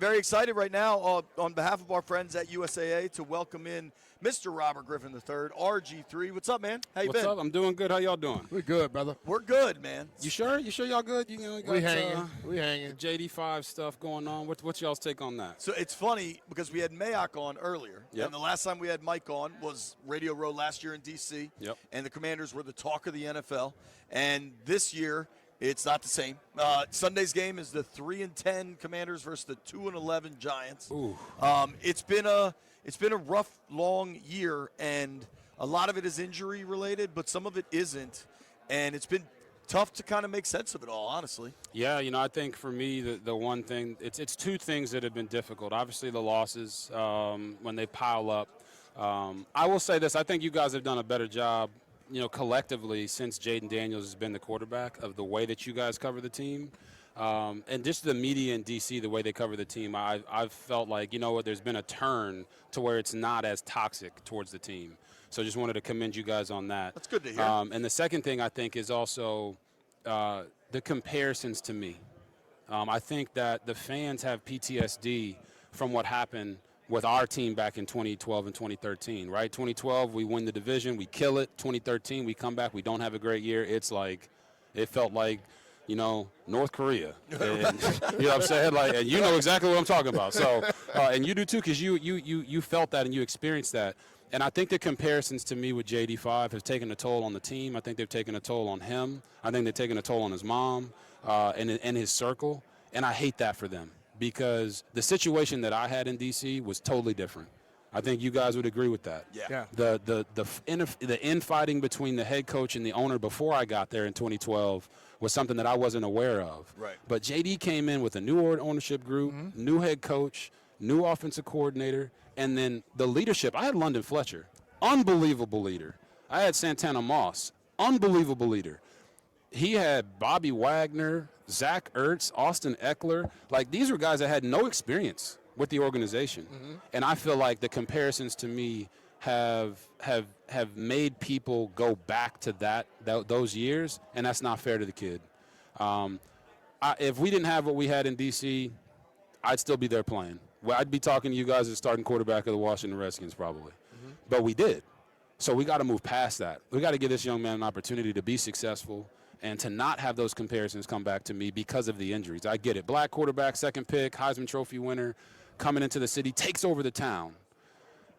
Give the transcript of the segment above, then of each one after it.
very excited right now on behalf of our friends at USAA to welcome in Mr. Robert Griffin III, RG3. What's up, man? How you been? What's up? I'm doing good. How y'all doing? We're good, brother. We're good, man. You sure? You sure y'all good? You know, We hanging. JD5 stuff going on. What's y'all's take on that? So it's funny because we had Mayock on earlier, and the last time we had Mike on was Radio Row last year in D.C., and the Commanders were the talk of the NFL. And this year, it's not the same. Sunday's game is the 3-10 Commanders versus the 2-11 Giants. Ooh. It's been a rough, long year, and a lot of it is injury related, but some of it isn't. And it's been tough to kind of make sense of it all, honestly. Yeah, you know, I think for me the one thing it's two things that have been difficult. Obviously the losses when they pile up. I will say this: I think you guys have done a better job, you know, collectively since Jayden Daniels has been the quarterback of the way that you guys cover the team. And just the media in D.C., the way they cover the team, I've felt like, you know what, there's been a turn to where it's not as toxic towards the team. So just wanted to commend you guys on that. That's good to hear. And the second thing I think is also the comparisons to me. I think that the fans have PTSD from what happened with our team back in 2012 and 2013, right? 2012, we win the division, we kill it. 2013, we come back, we don't have a great year. It felt like, you know, North Korea. And, you know what I'm saying? Like, and you know exactly what I'm talking about. So, and you do too, because you felt that and you experienced that. And I think the comparisons to me with JD5 have taken a toll on the team. I think they've taken a toll on him. I think they've taken a toll on his mom and his circle. And I hate that for them because the situation that I had in D.C. was totally different. I think you guys would agree with that. Yeah. The infighting between the head coach and the owner before I got there in 2012 was something that I wasn't aware of. Right. But JD came in with a new ownership group, new head coach, new offensive coordinator, and then the leadership. I had London Fletcher, unbelievable leader. I had Santana Moss, unbelievable leader. He had Bobby Wagner, Zach Ertz, Austin Eckler. Like, these were guys that had no experience with the organization. And I feel like the comparisons to me have made people go back to those years, and that's not fair to the kid. If we didn't have what we had in D.C., I'd still be there playing. Well, I'd be talking to you guys as starting quarterback of the Washington Redskins probably. But we did. So we got to move past that. We got to give this young man an opportunity to be successful and to not have those comparisons come back to me because of the injuries. I get it. Black quarterback, second pick, Heisman Trophy winner, coming into the city, takes over the town.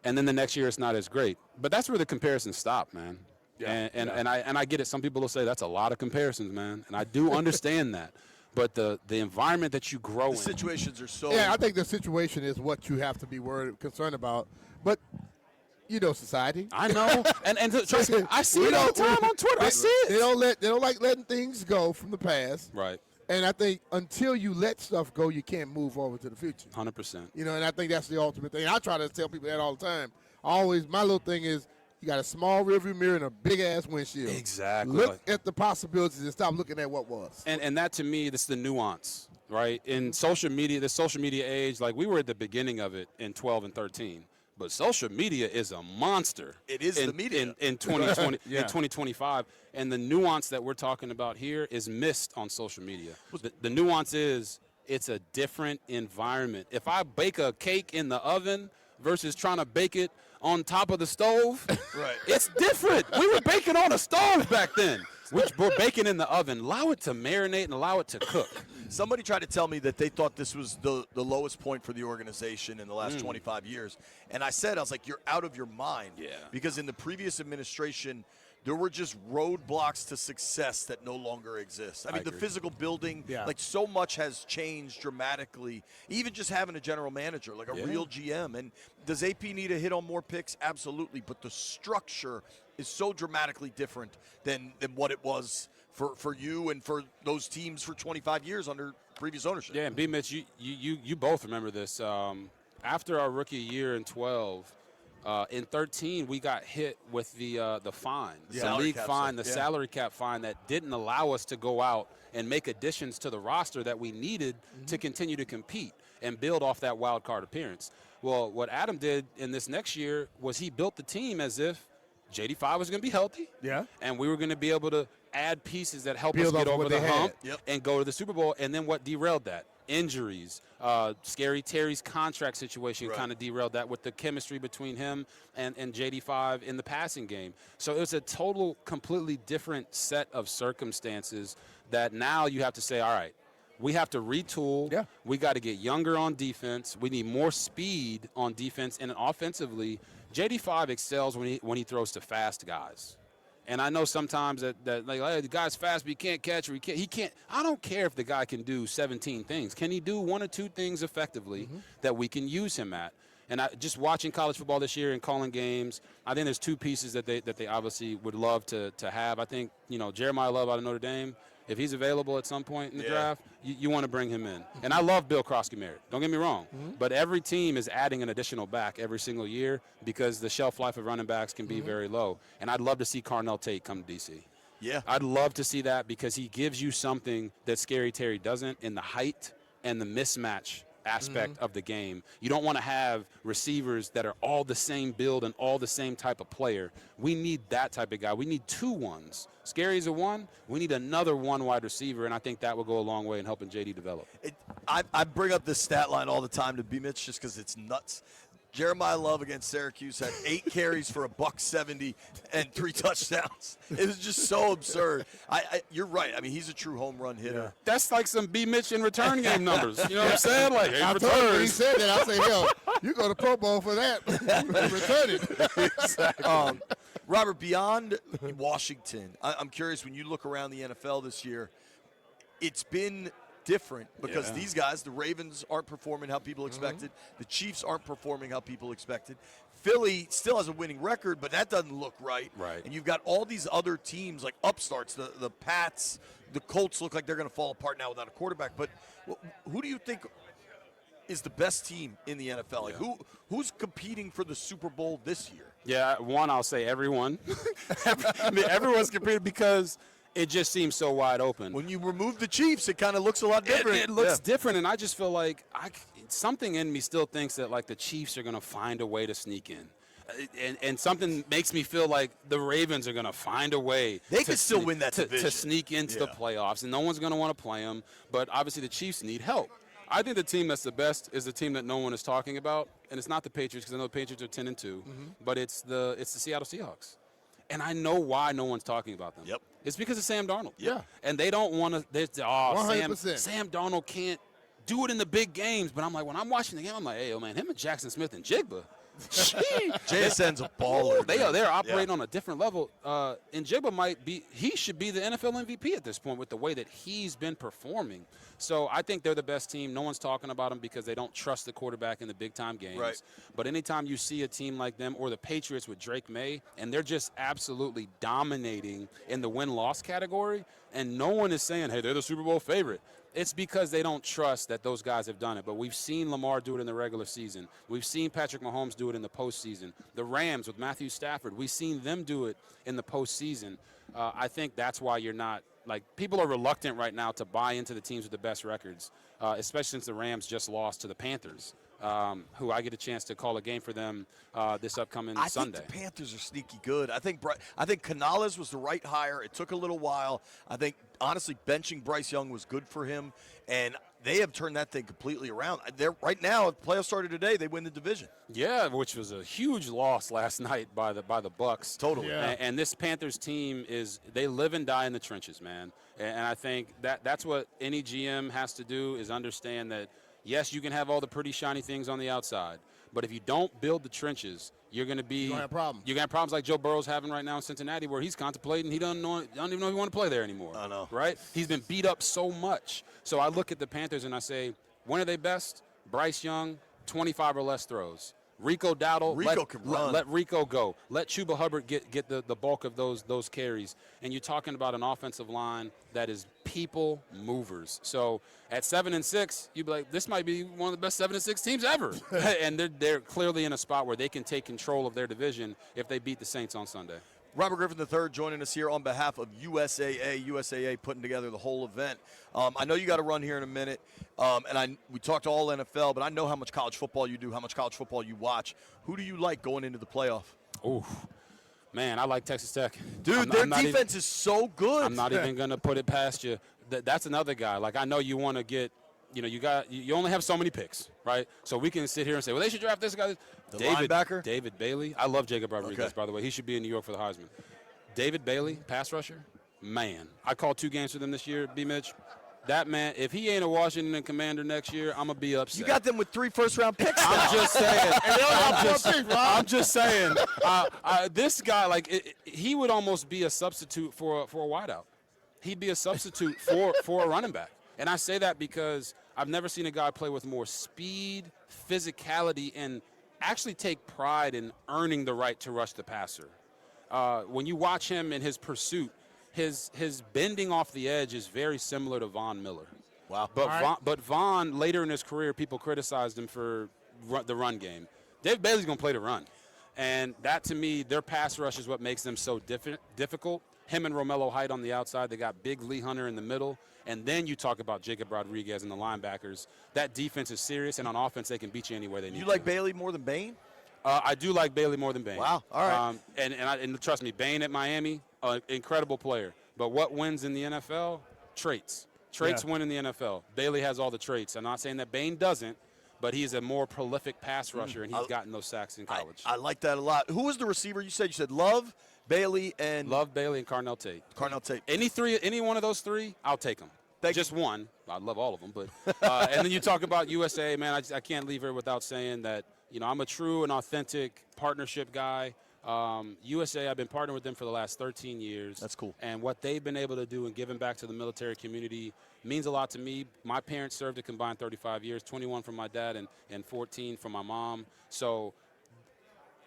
And then the next year it's not as great. But that's where the comparisons stop, man. Yeah, and I get it. Some people will say that's a lot of comparisons, man. And I do understand that. But the environment that you grow in. The situations are so. Yeah, I think the situation is what you have to be concerned about. But, you know, society. I know. and trust me, I see it all the time on Twitter. I see it. They don't like letting things go from the past. Right. And I think until you let stuff go, you can't move over to the future. 100%. You know, and I think that's the ultimate thing. I try to tell people that all the time. My little thing is, you got a small rearview mirror and a big-ass windshield. Exactly. Look at the possibilities and stop looking at what was. And that, to me, this is the nuance, right? In social media, the social media age, like we were at the beginning of it in 12 and 13. But social media is a monster. It is the media. In 2020, in 2025. And the nuance that we're talking about here is missed on social media. The nuance is it's a different environment. If I bake a cake in the oven versus trying to bake it on top of the stove, right, it's different. We were baking on a stove back then. We're baking in the oven. Allow it to marinate and allow it to cook. Somebody tried to tell me that they thought this was the lowest point for the organization in the last 25 years. And I was like, you're out of your mind. Yeah. Because in the previous administration, there were just roadblocks to success that no longer exist. I mean, the physical building, like so much has changed dramatically. Even just having a general manager, like a real GM. And does AP need to hit on more picks? Absolutely. But the structure is so dramatically different than what it was for you and for those teams for 25 years under previous ownership. Yeah, and BMitch, you both remember this. After our rookie year in 12, in 13, we got hit with the fine, the league fine, the salary cap fine that didn't allow us to go out and make additions to the roster that we needed to continue to compete and build off that wild card appearance. Well, what Adam did in this next year was he built the team as if JD5 was going to be healthy, and we were going to be able to add pieces that help us get over the hump and go to the Super Bowl. And then what derailed that? injuries. Scary Terry's contract situation kind of derailed that with the chemistry between him and JD5 in the passing game. So it was a completely different set of circumstances that now you have to say, all right, we have to retool. Yeah. We got to get younger on defense. We need more speed on defense. And offensively, JD5 excels when he throws to fast guys. And I know sometimes that like, hey, the guy's fast, but he can't catch, or he can't. I don't care if the guy can do 17 things. Can he do one or two things effectively that we can use him at? And just watching college football this year and calling games, I think there's two pieces that they obviously would love to have. I think, Jeremiah Love out of Notre Dame, if he's available at some point in the draft, you want to bring him in. And I love Bill Krosky-Merritt. Don't get me wrong. But every team is adding an additional back every single year because the shelf life of running backs can be very low. And I'd love to see Carnell Tate come to D.C. Yeah. I'd love to see that because he gives you something that Scary Terry doesn't in the height and the mismatch aspect of the game. You don't want to have receivers that are all the same build and all the same type of player. We need that type of guy. We need 2 ones. Scary's a 1. We need another 1 wide receiver, and I think that will go a long way in helping JD develop. I bring up this stat line all the time to BMitch just because it's nuts. Jeremiah Love against Syracuse had 8 carries for $170 and 3 touchdowns. It was just so absurd. You're right. I mean, he's a true home run hitter. Yeah. That's like some BMitch in return game numbers. You know what I'm saying? Like, I told him when he said that, I said, hell, you go to Pro Bowl for that. Return it. Exactly. Robert, beyond Washington, I'm curious, when you look around the NFL this year, it's been different because these guys, the Ravens, aren't performing how people expected. The Chiefs aren't performing how people expected. Philly still has a winning record, but that doesn't look right. Right. And you've got all these other teams like upstarts, the Pats, the Colts look like they're going to fall apart now without a quarterback. But who do you think is the best team in the NFL? Like who's competing for the Super Bowl this year? Yeah, one, I'll say everyone. Everyone's competing because it just seems so wide open. When you remove the Chiefs, it kind of looks a lot different. It looks different, and I just feel like something in me still thinks that, like, the Chiefs are going to find a way to sneak in. And something makes me feel like the Ravens are going to find a way. They could still win that division. To sneak into the playoffs, and no one's going to want to play them. But obviously the Chiefs need help. I think the team that's the best is the team that no one is talking about, and it's not the Patriots because I know the Patriots are 10-2, but it's the Seattle Seahawks. And I know why no one's talking about them. Yep. It's because of Sam Darnold. Yeah. And they don't want to. 100%. Sam Darnold can't do it in the big games. But I'm like, when I'm watching the game, I'm like, hey, man, him and Jackson Smith and Jigba. JSN's a baller. They're operating on a different level. And Jigba he should be the NFL MVP at this point with the way that he's been performing. So I think they're the best team. No one's talking about them because they don't trust the quarterback in the big-time games. Right. But anytime you see a team like them or the Patriots with Drake May, and they're just absolutely dominating in the win-loss category, and no one is saying, hey, they're the Super Bowl favorite. It's because they don't trust that those guys have done it. But we've seen Lamar do it in the regular season. We've seen Patrick Mahomes do it in the postseason. The Rams with Matthew Stafford, we've seen them do it in the postseason. I think that's why you're not, like, people are reluctant right now to buy into the teams with the best records, especially since the Rams just lost to the Panthers, who I get a chance to call a game for them this upcoming Sunday. I think the Panthers are sneaky good. I think Canales was the right hire. It took a little while. I think, honestly, benching Bryce Young was good for him, and they have turned that thing completely around. Right now, if the playoffs started today, they win the division. Yeah, which was a huge loss last night by the Bucs. Totally. Yeah. And this Panthers team they live and die in the trenches, man. And I think that's what any GM has to do is understand that, yes, you can have all the pretty shiny things on the outside, but if you don't build the trenches, you're going to have problems. You're going to have problems like Joe Burrow's having right now in Cincinnati, where he's contemplating he don't even know if he want to play there anymore. I know. Right? He's been beat up so much. So I look at the Panthers and I say, when are they best? Bryce Young, 25 or less throws. Rico Dowdle, can run. Let Rico go. Let Chuba Hubbard get the bulk of those carries. And you're talking about an offensive line that is people movers. So at 7-6, you'd be like, this might be one of the best 7-6 teams ever. And they're clearly in a spot where they can take control of their division if they beat the Saints on Sunday. Robert Griffin III joining us here on behalf of USAA. USAA putting together the whole event. I know you got to run here in a minute, and we talked all NFL, but I know how much college football you do, how much college football you watch. Who do you like going into the playoff? Ooh, man, I like Texas Tech. Dude, their defense is so good. I'm not even going to put it past you. That's another guy. Like, I know you want to get you only have so many picks, right? So we can sit here and say, well, they should draft this guy. Linebacker? David Bailey. I love Jacob Rodriguez, by the way. He should be in New York for the Heisman. David Bailey, pass rusher, man. I called 2 games for them this year, BMitch. That man, if he ain't a Washington Commander next year, I'm going to be upset. You got them with 3 first-round picks now. I'm just saying. I'm just saying. This guy, he would almost be a substitute for a wideout. He'd be a substitute for a running back. And I say that because I've never seen a guy play with more speed, physicality, and actually take pride in earning the right to rush the passer. When you watch him in his pursuit, his bending off the edge is very similar to Von Miller. Wow. But Von, later in his career, people criticized him for the run game. David Bailey's going to play the run. And that, to me, their pass rush is what makes them so difficult. Him and Romello Height on the outside. They got big Lee Hunter in the middle. And then you talk about Jacob Rodriguez and the linebackers. That defense is serious, and on offense, they can beat you anywhere they need to. You like Bailey more than Bain? I do like Bailey more than Bain. Wow. All right. And trust me, Bain at Miami, incredible player. But what wins in the NFL? Traits. Traits win in the NFL. Bailey has all the traits. I'm not saying that Bain doesn't, but he's a more prolific pass rusher, and he's gotten those sacks in college. I like that a lot. Who was the receiver you said? You said Love, Bailey, and Bailey, and Carnell Tate. Carnell Tate. Any one of those 3, I'll take them. Just one. I love all of them. But and then you talk about USAA, man. I can't leave here without saying that, I'm a true and authentic partnership guy. USAA, I've been partnering with them for the last 13 years. That's cool. And what they've been able to do and giving back to the military community means a lot to me. My parents served a combined 35 years, 21 from my dad and 14 from my mom. So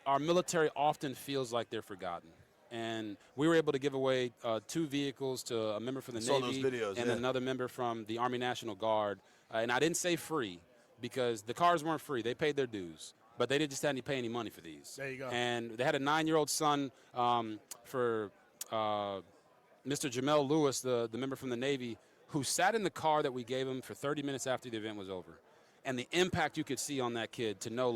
our military often feels like they're forgotten. And we were able to give away 2 vehicles to a member from the Navy and another member from the Army National Guard. And I didn't say free because the cars weren't free. They paid their dues. But they didn't just have to pay any money for these. There you go. And they had a 9-year-old son for Mr. Jamel Lewis, the member from the Navy, who sat in the car that we gave him for 30 minutes after the event was over. And the impact you could see on that kid to know,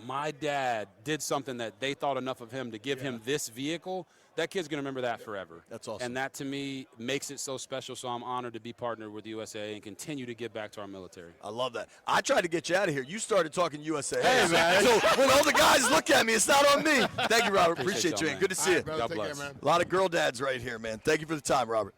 my dad did something that they thought enough of him to give him this vehicle, that kid's going to remember that forever. That's awesome. And that, to me, makes it so special. So I'm honored to be partnered with USAA and continue to give back to our military. I love that. I tried to get you out of here. You started talking USAA. Hey, man. So when all the guys look at me, it's not on me. Thank you, Robert. Appreciate you, man. Good to see you. Brother, God take bless. care, man. A lot of girl dads right here, man. Thank you for the time, Robert.